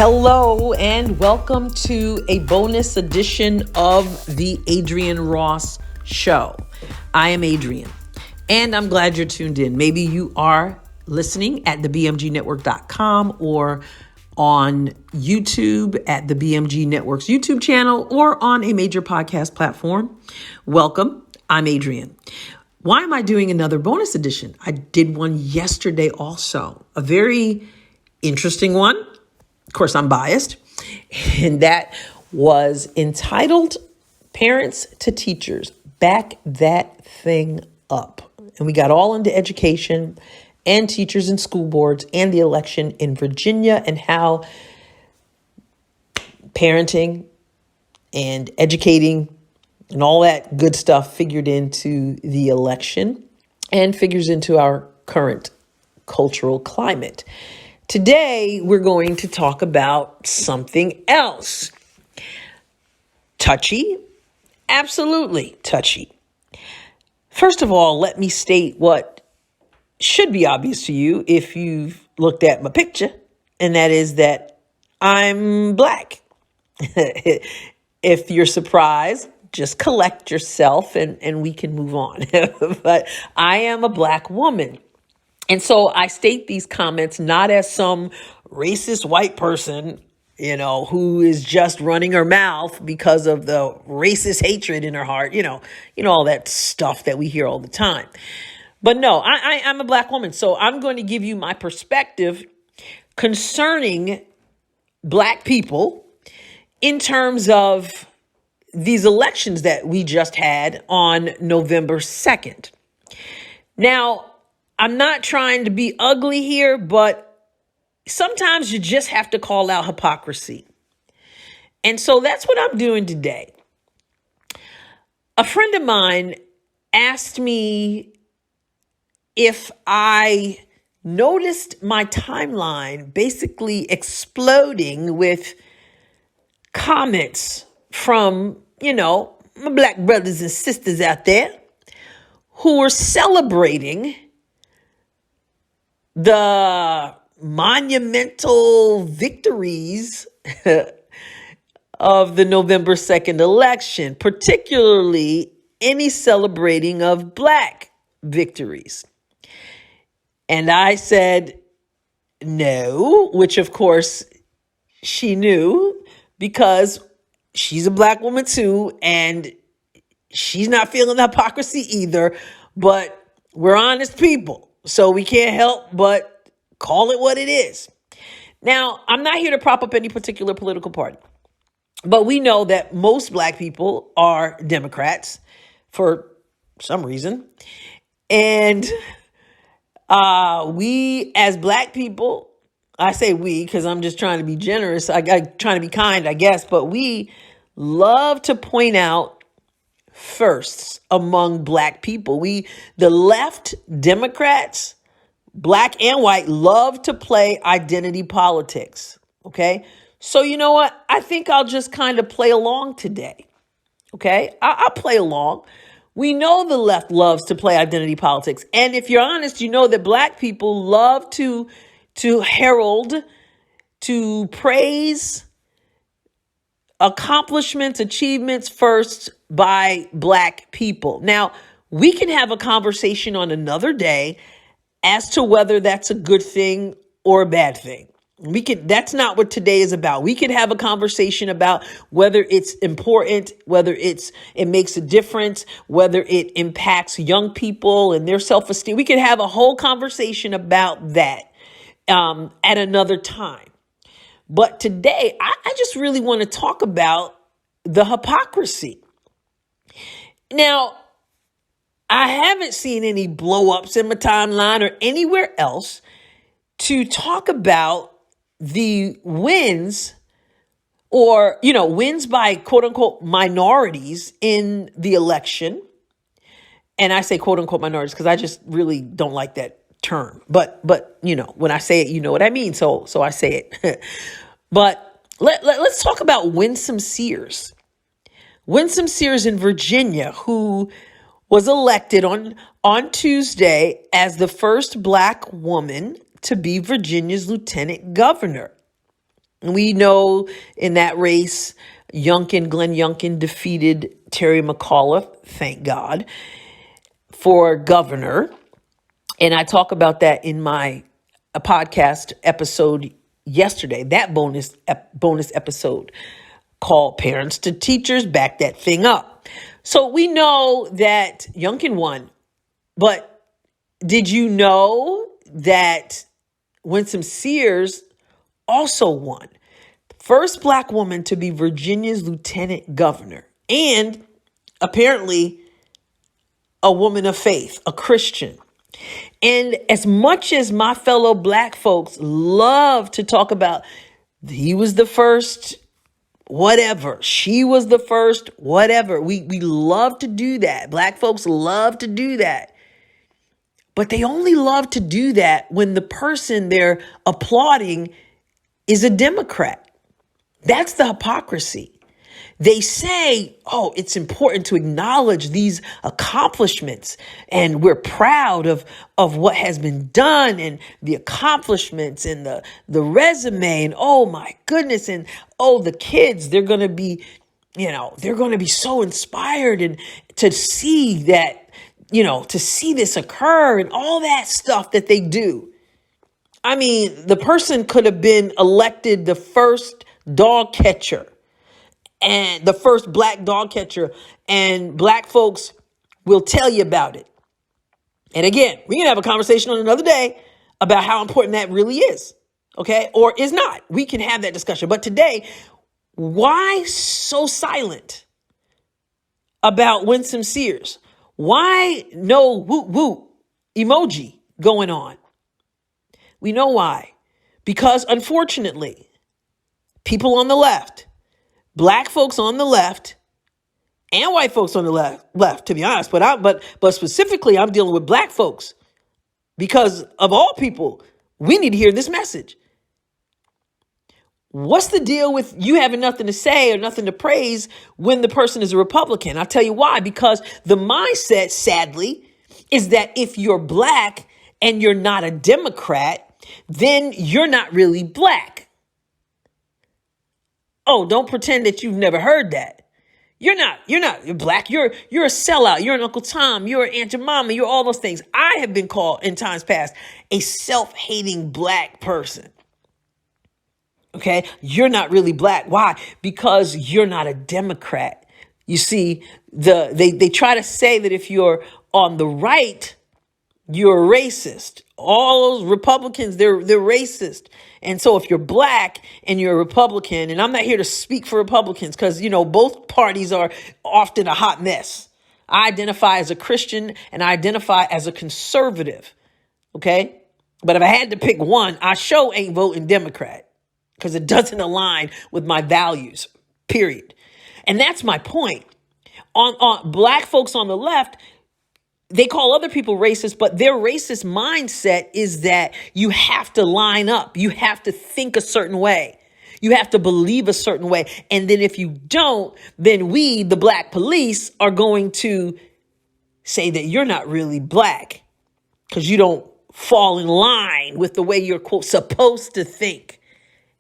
Hello and welcome to a bonus edition of the Adrienne Ross Show. I am Adrienne and I'm glad you're tuned in. Maybe you are listening at thebmgnetwork.com or on YouTube at the BMG Network's YouTube channel or on a major podcast platform. Welcome. I'm Adrienne. Why am I doing another bonus edition? I did one yesterday also, a very interesting one. Of course, I'm biased, and that was entitled Parents to Teachers, Back That Thing Up. And we got all into education and teachers and school boards and the election in Virginia and how parenting and educating and all that good stuff figured into the election and figures into our current cultural climate. Today, we're going to talk about something else. Touchy? Absolutely touchy. First of all, let me state what should be obvious to you if you've looked at my picture, and that is that I'm Black. If you're surprised, just collect yourself and we can move on. But I am a Black woman. And so I state these comments not as some racist white person, who is just running her mouth because of the racist hatred in her heart, all that stuff that we hear all the time. But no, I'm a Black woman. So I'm going to give you my perspective concerning Black people in terms of these elections that we just had on November 2nd. Now, I'm not trying to be ugly here, but sometimes you just have to call out hypocrisy. And so that's what I'm doing today. A friend of mine asked me if I noticed my timeline basically exploding with comments from, my Black brothers and sisters out there who were celebrating the monumental victories of the November 2nd election, particularly any celebrating of Black victories. And I said, no, which of course she knew because she's a Black woman too, and she's not feeling the hypocrisy either, but we're honest people. So we can't help but call it what it is. Now, I'm not here to prop up any particular political party, but we know that most Black people are Democrats for some reason. And we as Black people, I say we because I'm just trying to be generous. I'm trying to be kind, I guess, but we love to point out firsts among Black people. The left, Democrats, Black and white, love to play identity politics. Okay. So you know what? I think I'll just kind of play along today. Okay. I'll play along. We know the left loves to play identity politics. And if you're honest, you know that Black people love to herald, to praise accomplishments, achievements first by Black people. Now, we can have a conversation on another day as to whether that's a good thing or a bad thing. That's not what today is about. We could have a conversation about whether it's important, whether it makes a difference, whether it impacts young people and their self-esteem. We could have a whole conversation about that at another time. But today, I just really want to talk about the hypocrisy. Now, I haven't seen any blow-ups in my timeline or anywhere else to talk about the wins or, wins by quote-unquote minorities in the election. And I say quote-unquote minorities because I just really don't like that term. But when I say it, you know what I mean. So I say it. But let's talk about Winsome Sears. Winsome Sears in Virginia, who was elected on Tuesday as the first Black woman to be Virginia's lieutenant governor. We know in that race, Glenn Youngkin defeated Terry McAuliffe, thank God, for governor. And I talk about that in my podcast episode yesterday, that bonus episode called Parents to Teachers, Back That Thing Up. So we know that Youngkin won, but did you know that Winsome Sears also won? First Black woman to be Virginia's lieutenant governor, and apparently a woman of faith, a Christian. And as much as my fellow Black folks love to talk about, he was the first, whatever, she was the first, whatever. We love to do that. Black folks love to do that. But they only love to do that when the person they're applauding is a Democrat. That's the hypocrisy. They say, oh, it's important to acknowledge these accomplishments, and we're proud of what has been done and the accomplishments and the resume, and oh my goodness, and oh, the kids, they're going to be, they're going to be so inspired and to see that, to see this occur and all that stuff that they do. I mean, the person could have been elected the first dog catcher and the first Black dog catcher, and Black folks will tell you about it. And again, we can have a conversation on another day about how important that really is, okay? Or is not. We can have that discussion. But today, why so silent about Winsome Sears? Why no whoop whoop emoji going on? We know why. Because unfortunately, people on the left, Black folks on the left, and white folks on the left, to be honest, but specifically, I'm dealing with Black folks because of all people, we need to hear this message. What's the deal with you having nothing to say or nothing to praise when the person is a Republican? I'll tell you why. Because the mindset, sadly, is that if you're Black and you're not a Democrat, then you're not really Black. Oh, don't pretend that you've never heard that. You're Black. You're a sellout. You're an Uncle Tom. You're an Aunt Jemima. You're all those things. I have been called in times past a self-hating Black person. Okay. You're not really Black. Why? Because you're not a Democrat. You see, they try to say that if you're on the right, you're racist. All those Republicans, they're racist. And so if you're Black and you're a Republican, and I'm not here to speak for Republicans because, both parties are often a hot mess. I identify as a Christian and I identify as a conservative. Okay. But if I had to pick one, I sure ain't voting Democrat because it doesn't align with my values, period. And that's my point. On Black folks on the left, they call other people racist, but their racist mindset is that you have to line up. You have to think a certain way. You have to believe a certain way. And then if you don't, then we, the Black police, are going to say that you're not really Black because you don't fall in line with the way you're, quote, supposed to think.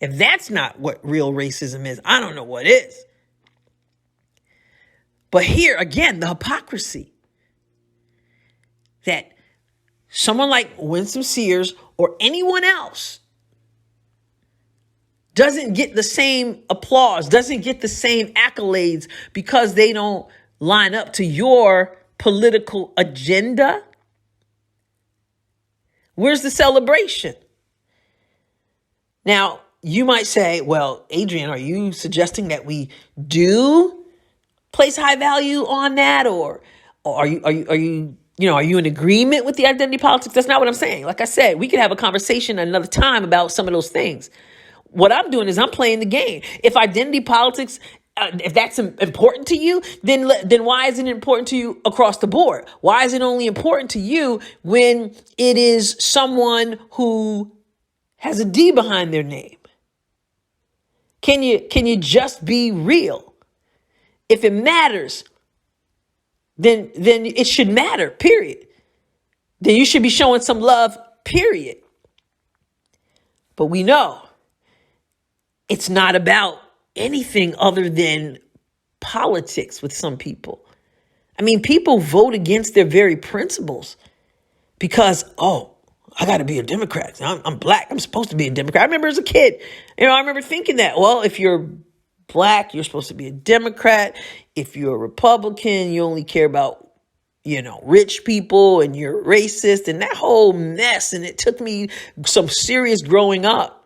If that's not what real racism is, I don't know what is. But here, again, the hypocrisy. That someone like Winsome Sears or anyone else doesn't get the same applause, doesn't get the same accolades because they don't line up to your political agenda. Where's the celebration? Now, you might say, well, Adrienne, are you suggesting that we do place high value on that? Or are you in agreement with the identity politics? That's not what I'm saying. Like I said, we could have a conversation another time about some of those things. What I'm doing is I'm playing the game. If identity politics, if that's important to you, then why isn't it important to you across the board? Why is it only important to you when it is someone who has a D behind their name? Can you just be real? If it matters, then it should matter, period. Then you should be showing some love, period. But we know it's not about anything other than politics with some people. I mean, people vote against their very principles because, I got to be a Democrat. I'm black. I'm supposed to be a Democrat. I remember as a kid, I remember thinking that, well, if you're black, you're supposed to be a Democrat. If you're a Republican, you only care about, rich people and you're racist and that whole mess. And it took me some serious growing up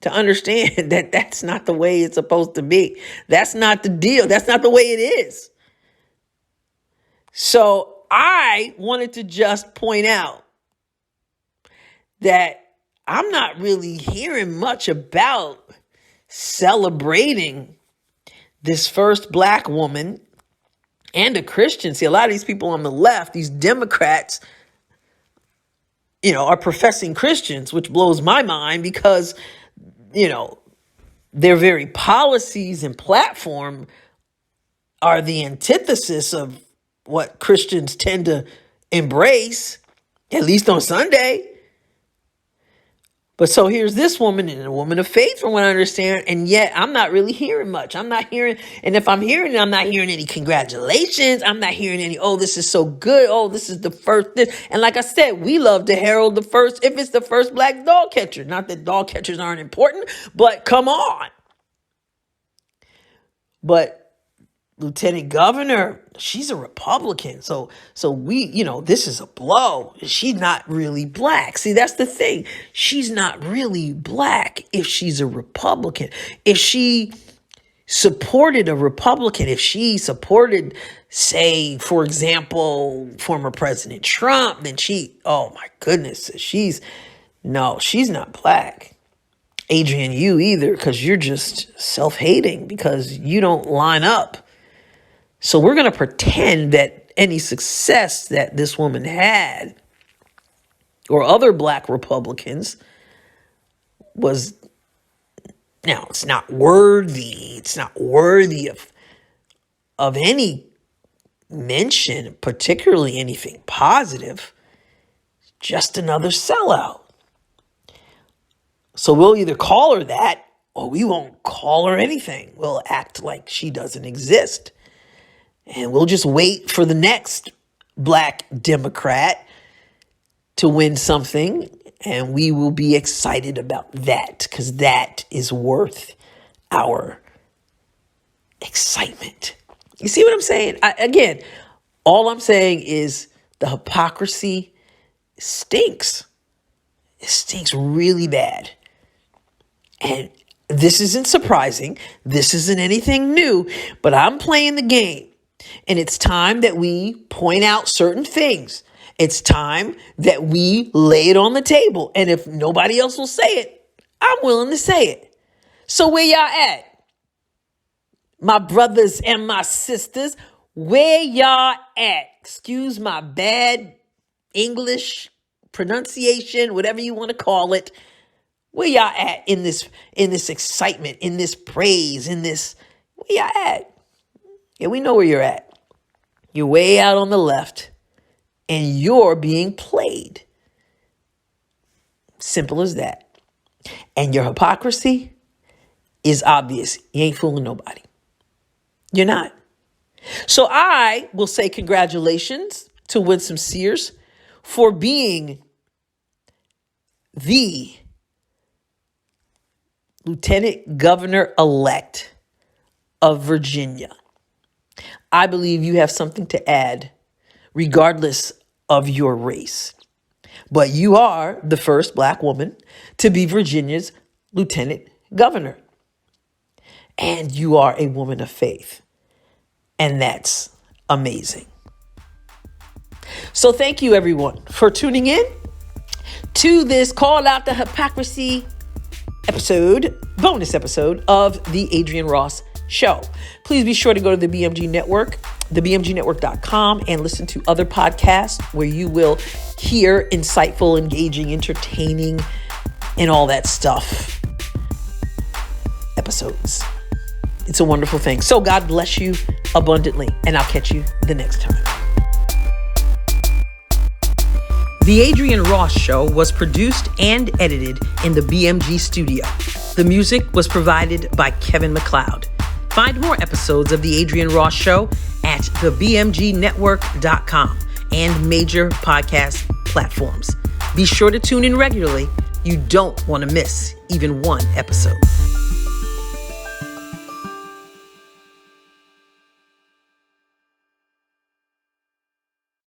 to understand that that's not the way it's supposed to be. That's not the deal. That's not the way it is. So I wanted to just point out that I'm not really hearing much about celebrating this first black woman and a Christian. See, a lot of these people on the left, these Democrats, are professing Christians, which blows my mind because, their very policies and platform are the antithesis of what Christians tend to embrace, at least on Sunday. But so here's this woman, and a woman of faith from what I understand, and yet I'm not really hearing much. I'm not hearing, and if I'm hearing it, I'm not hearing any congratulations. I'm not hearing any, this is so good. This is the first, this. And like I said, we love to herald the first, if it's the first black dog catcher. Not that dog catchers aren't important, but come on. But Lieutenant Governor, she's a Republican. So we, this is a blow. She's not really black. See, that's the thing. She's not really black if she's a Republican. If she supported a Republican, if she supported, say, for example, former President Trump, then oh my goodness, she's not black. Adrienne, you either, because you're just self-hating because you don't line up. So we're going to pretend that any success that this woman had or other black Republicans was, now it's not worthy. It's not worthy of any mention, particularly anything positive. Just another sellout. So we'll either call her that or we won't call her anything. We'll act like she doesn't exist. And we'll just wait for the next black Democrat to win something. And we will be excited about that because that is worth our excitement. You see what I'm saying? Again, all I'm saying is the hypocrisy stinks. It stinks really bad. And this isn't surprising. This isn't anything new, but I'm playing the game. And it's time that we point out certain things. It's time that we lay it on the table. And if nobody else will say it, I'm willing to say it. So where y'all at? My brothers and my sisters, where y'all at? Excuse my bad English pronunciation, whatever you want to call it. Where y'all at in this excitement, in this praise, where y'all at? Yeah, we know where you're at. You're way out on the left and you're being played. Simple as that. And your hypocrisy is obvious. You ain't fooling nobody. You're not. So I will say congratulations to Winsome Sears for being the Lieutenant Governor-elect of Virginia. I believe you have something to add, regardless of your race. But you are the first black woman to be Virginia's lieutenant governor. And you are a woman of faith. And that's amazing. So thank you, everyone, for tuning in to this Call Out the Hypocrisy bonus episode of the Adrienne Ross Show. Please be sure to go to the BMG Network, thebmgnetwork.com, and listen to other podcasts where you will hear insightful, engaging, entertaining, and all that stuff episodes. It's a wonderful thing. So God bless you abundantly, and I'll catch you the next time. The Adrienne Ross Show was produced and edited in the BMG studio. The music was provided by Kevin MacLeod. Find more episodes of The Adrienne Ross Show at thebmgnetwork.com and major podcast platforms. Be sure to tune in regularly. You don't want to miss even one episode.